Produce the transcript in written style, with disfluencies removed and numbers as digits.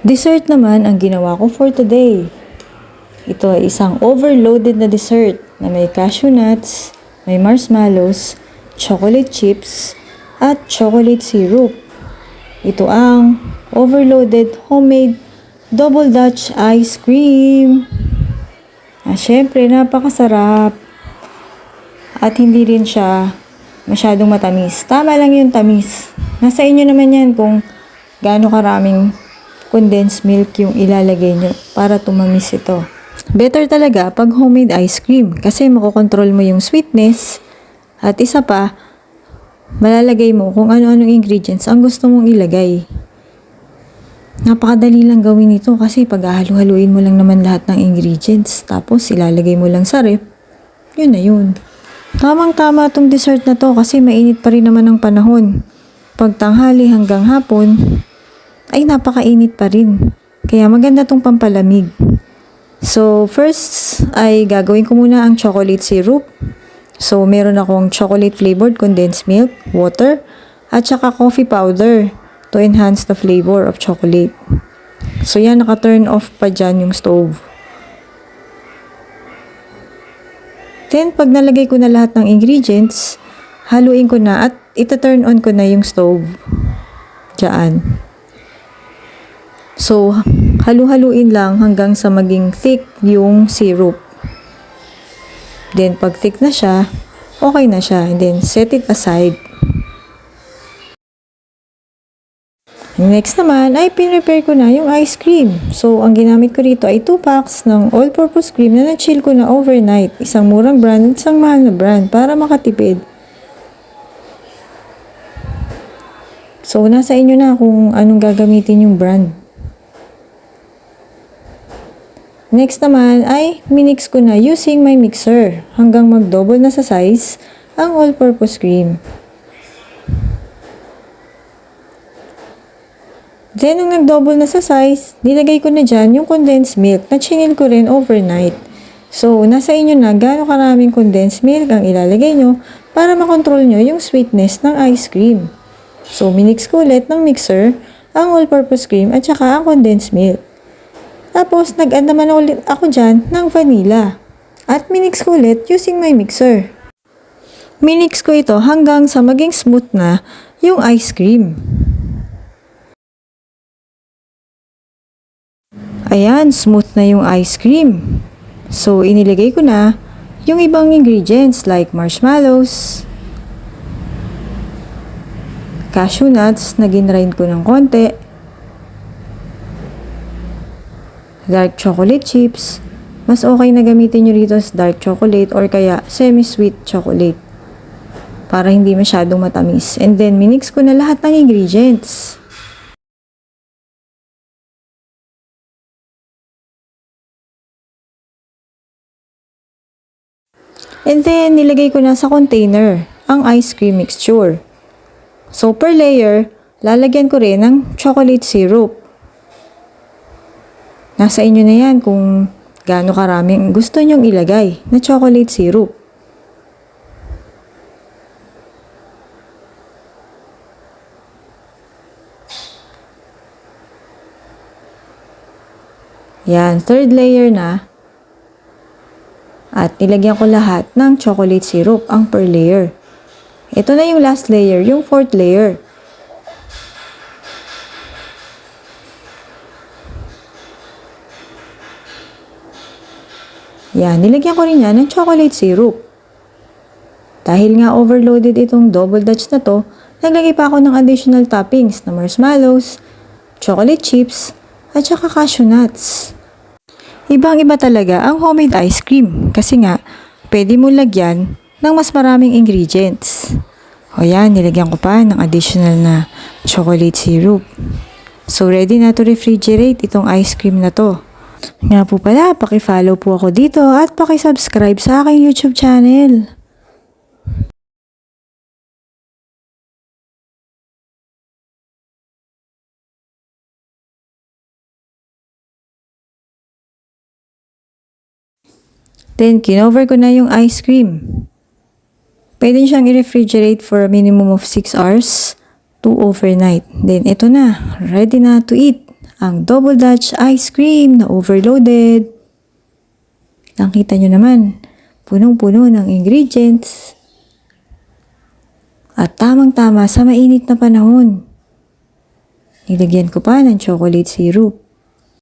Dessert naman ang ginawa ko for today. Ito ay isang overloaded na dessert na may cashew nuts, may marshmallows, chocolate chips, at chocolate syrup. Ito ang overloaded homemade double Dutch ice cream. Syempre, napakasarap. At hindi rin siya masyadong matamis. Tama lang yung tamis. Nasa inyo naman yan kung gaano karaming condensed milk yung ilalagay nyo para tumamis ito. Better talaga pag homemade ice cream kasi makokontrol mo yung sweetness at isa pa, malalagay mo kung ano-anong ingredients ang gusto mong ilagay. Napakadali lang gawin ito kasi pag halu-haluin mo lang naman lahat ng ingredients tapos ilalagay mo lang sa ref, yun na yun. Tamang-tama tong dessert na to kasi mainit pa rin naman ang panahon. Pag tanghali hanggang hapon, ay napakainit pa rin. Kaya maganda tong pampalamig. So, first ay gagawin ko muna ang chocolate syrup. So, meron akong chocolate flavored condensed milk, water, at saka coffee powder to enhance the flavor of chocolate. So, yan, naka-turn off pa dyan yung stove. Then, pag nalagay ko na lahat ng ingredients, haluin ko na at ita-turn on ko na yung stove. Diyan. So, halu-haluin lang hanggang sa maging thick yung syrup. Then, pag thick na siya, okay na siya. And then, set it aside. Next naman, ay pinrepare ko na yung ice cream. So, ang ginamit ko rito ay 2 packs ng all-purpose cream na na-chill ko na overnight. Isang murang brand at isang mahal na brand para makatipid. So, nasa inyo na kung anong gagamitin yung brand. Next naman ay minix ko na using my mixer hanggang mag-double na sa size ang all-purpose cream. Then, nung nag-double na sa size, nilagay ko na dyan yung condensed milk na chinil ko rin overnight. So, nasa inyo na gaano karaming condensed milk ang ilalagay nyo para makontrol nyo yung sweetness ng ice cream. So, minix ko ulit ng mixer ang all-purpose cream at saka ang condensed milk. Tapos, nag-add naman ulit ako dyan ng vanilla. At minix ko ulit using my mixer. Minix ko ito hanggang sa maging smooth na yung ice cream. Ayan, smooth na yung ice cream. So, inilagay ko na yung ibang ingredients like marshmallows, cashew nuts na ginrind ko ng konti, dark chocolate chips. Mas okay na gamitin nyo rito sa dark chocolate or kaya semi-sweet chocolate para hindi masyadong matamis. And then, minix ko na lahat ng ingredients. And then, nilagay ko na sa container ang ice cream mixture. So, per layer, lalagyan ko rin ng chocolate syrup. Nasa inyo na yan kung gaano karaming gusto nyong ilagay na chocolate syrup. Yan, third layer na. At nilagyan ko lahat ng chocolate syrup ang per layer. Ito na yung last layer, yung fourth layer. Yan, nilagyan ko rin yan ng chocolate syrup. Dahil nga overloaded itong double Dutch na to, naglagay pa ako ng additional toppings na marshmallows, chocolate chips, at saka cashew nuts. Ibang-iba talaga ang homemade ice cream kasi nga, pwede mo lagyan ng mas maraming ingredients. O yan, nilagyan ko pa ng additional na chocolate syrup. So, ready na to refrigerate itong ice cream na to. Nga po pala, paki-follow po ako dito at paki-subscribe sa aking YouTube channel. Then, kinover ko na yung ice cream. Pwede siyang i-refrigerate for a minimum of 6 hours to overnight. Then, ito na. Ready na to eat ang Double Dutch Ice Cream na overloaded. Nakita nyo naman, punong-puno ng ingredients. At tamang-tama sa mainit na panahon. Nilagyan ko pa ng chocolate syrup.